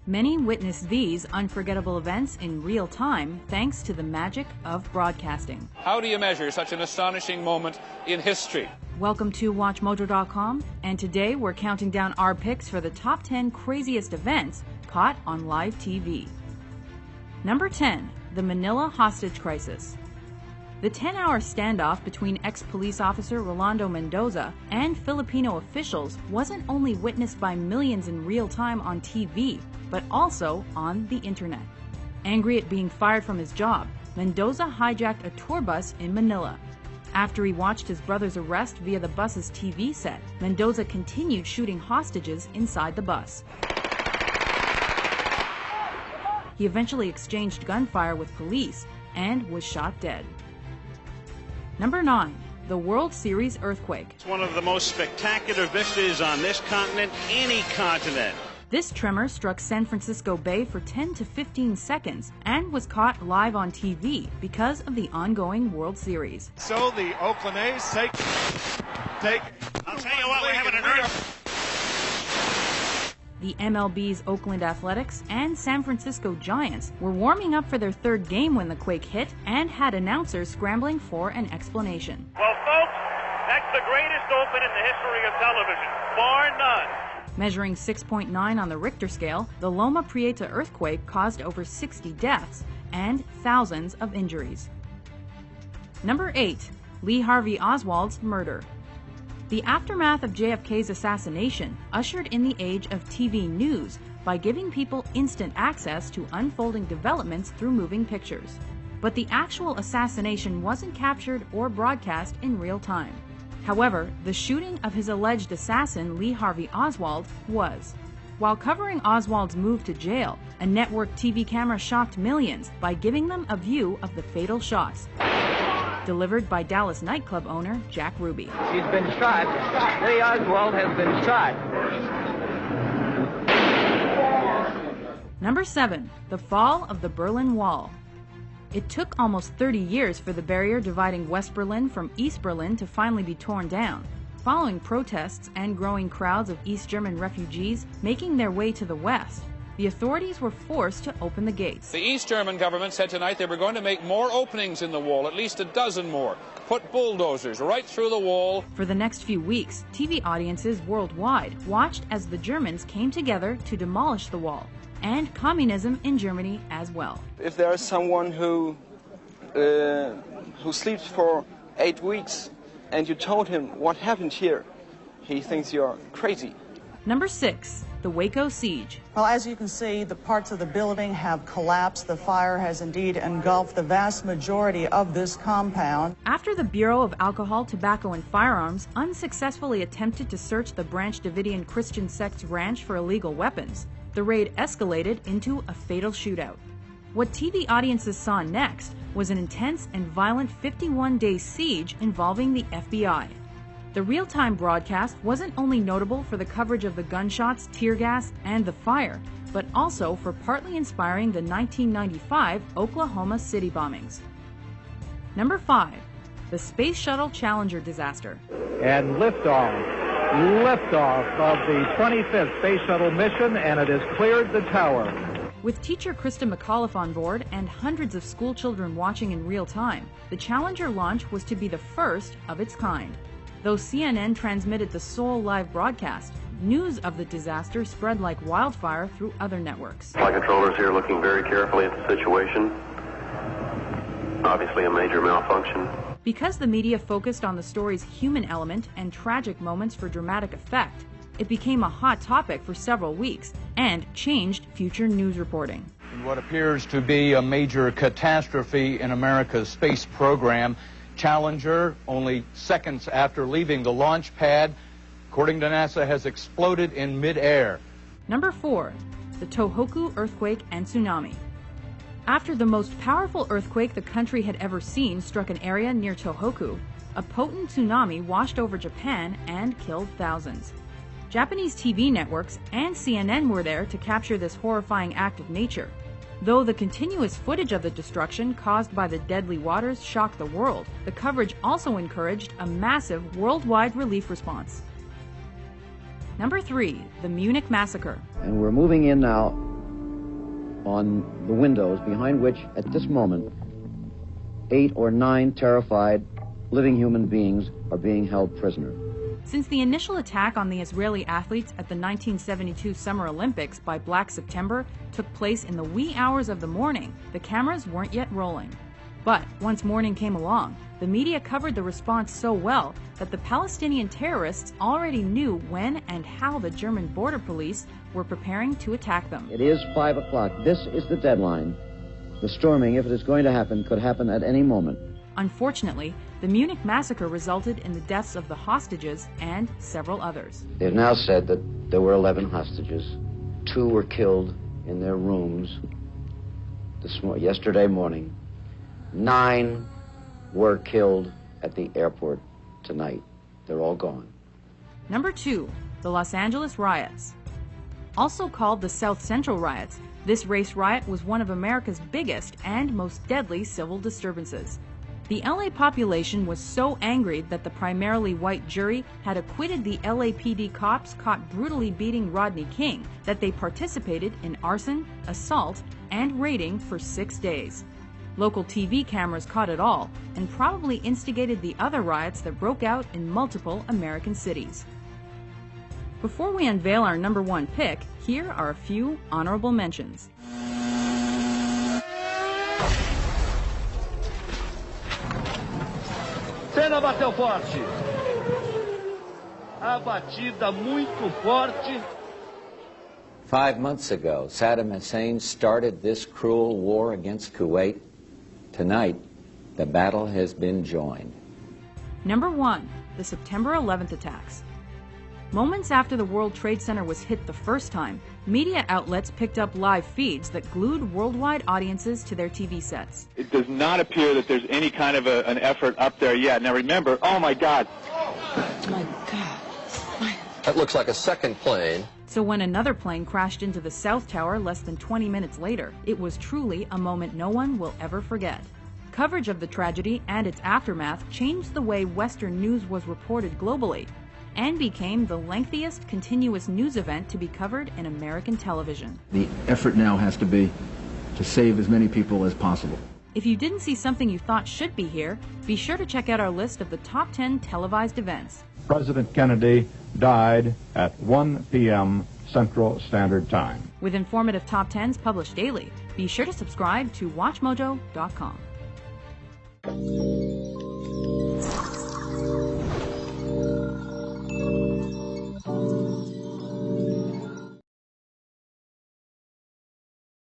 Many witnessed these unforgettable events in real time thanks to the magic of broadcasting. How do you measure such an astonishing moment in history? Welcome to WatchMojo.com, and today we're counting down our picks for the top 10 craziest events caught on live TV. Number 10, the Manila hostage crisis. The 10-hour standoff between ex-police officer Rolando Mendoza and Filipino officials wasn't only witnessed by millions in real time on TV, but also on the internet. Angry at being fired from his job, Mendoza hijacked a tour bus in Manila. After he watched his brother's arrest via the bus's TV set, Mendoza continued shooting hostages inside the bus. He eventually exchanged gunfire with police and was shot dead. Number 9, the World Series earthquake. It's one of the most spectacular vistas on this continent, any continent. This tremor struck San Francisco Bay for 10 to 15 seconds and was caught live on TV because of the ongoing World Series. So the Oakland A's take. I'll tell you what, we're having an earthquake. The MLB's Oakland Athletics and San Francisco Giants were warming up for their third game when the quake hit and had announcers scrambling for an explanation. Well, folks, that's the greatest open in the history of television, bar none. Measuring 6.9 on the Richter scale, the Loma Prieta earthquake caused over 60 deaths and thousands of injuries. Number 8, Lee Harvey Oswald's murder. The aftermath of JFK's assassination ushered in the age of TV news by giving people instant access to unfolding developments through moving pictures. But the actual assassination wasn't captured or broadcast in real time. However, the shooting of his alleged assassin, Lee Harvey Oswald, was. While covering Oswald's move to jail, a network TV camera shocked millions by giving them a view of the fatal shots. Delivered by Dallas nightclub owner Jack Ruby. He's been shot. Lee Oswald has been shot. Number 7, the fall of the Berlin Wall. It took almost 30 years for the barrier dividing West Berlin from East Berlin to finally be torn down, following protests and growing crowds of East German refugees making their way to the West. The authorities were forced to open the gates. The East German government said tonight they were going to make more openings in the wall, at least a dozen more. Put bulldozers right through the wall. For the next few weeks, TV audiences worldwide watched as the Germans came together to demolish the wall, and communism in Germany as well. If there is someone who sleeps for 8 weeks and you told him what happened here, he thinks you're crazy. Number 6, the Waco siege. Well, as you can see, the parts of the building have collapsed. The fire has indeed engulfed the vast majority of this compound. After the Bureau of Alcohol, Tobacco, and Firearms unsuccessfully attempted to search the Branch Davidian Christian sect's ranch for illegal weapons, the raid escalated into a fatal shootout. What TV audiences saw next was an intense and violent 51-day siege involving the FBI. The real-time broadcast wasn't only notable for the coverage of the gunshots, tear gas, and the fire, but also for partly inspiring the 1995 Oklahoma City bombings. Number 5, the Space Shuttle Challenger disaster. And liftoff of the 25th Space Shuttle mission, and it has cleared the tower. With teacher Krista McAuliffe on board and hundreds of school children watching in real time, the Challenger launch was to be the first of its kind. Though CNN transmitted the sole live broadcast, news of the disaster spread like wildfire through other networks. Flight controllers here looking very carefully at the situation. Obviously a major malfunction. Because the media focused on the story's human element and tragic moments for dramatic effect, it became a hot topic for several weeks and changed future news reporting. In what appears to be a major catastrophe in America's space program, Challenger, only seconds after leaving the launch pad, according to NASA, has exploded in midair. Number 4, the Tohoku earthquake and tsunami. After the most powerful earthquake the country had ever seen struck an area near Tohoku, a potent tsunami washed over Japan and killed thousands. Japanese TV networks and CNN were there to capture this horrifying act of nature. Though the continuous footage of the destruction caused by the deadly waters shocked the world, the coverage also encouraged a massive worldwide relief response. Number 3, the Munich Massacre. And we're moving in now on the windows behind which, at this moment, 8 or 9 terrified living human beings are being held prisoner. Since the initial attack on the Israeli athletes at the 1972 Summer Olympics by Black September took place in the wee hours of the morning, the cameras weren't yet rolling. But once morning came along, the media covered the response so well that the Palestinian terrorists already knew when and how the German border police were preparing to attack them. It is 5 o'clock. This is the deadline. The storming, if it is going to happen, could happen at any moment. Unfortunately, the Munich massacre resulted in the deaths of the hostages and several others. They have now said that there were 11 hostages. 2 were killed in their rooms yesterday morning. 9 were killed at the airport tonight. They're all gone. Number 2, the Los Angeles riots. Also called the South Central riots, this race riot was one of America's biggest and most deadly civil disturbances. The LA population was so angry that the primarily white jury had acquitted the LAPD cops caught brutally beating Rodney King that they participated in arson, assault, and raiding for 6 days. Local TV cameras caught it all and probably instigated the other riots that broke out in multiple American cities. Before we unveil our number 1 pick, here are a few honorable mentions. Senna bateu forte. A batida muito forte. 5 months ago, Saddam Hussein started this cruel war against Kuwait. Tonight, the battle has been joined. Number 1, the September 11th attacks. Moments after the World Trade Center was hit the first time, media outlets picked up live feeds that glued worldwide audiences to their TV sets. It does not appear that there's any kind of an effort up there yet. Now remember, oh my God. My God. That looks like a second plane. So when another plane crashed into the South Tower less than 20 minutes later, it was truly a moment no one will ever forget. Coverage of the tragedy and its aftermath changed the way Western news was reported globally, and became the lengthiest continuous news event to be covered in American television. The effort now has to be to save as many people as possible. If you didn't see something you thought should be here, be sure to check out our list of the top 10 televised events. President Kennedy died at 1 p.m. Central Standard Time. With informative top 10s published daily, be sure to subscribe to WatchMojo.com.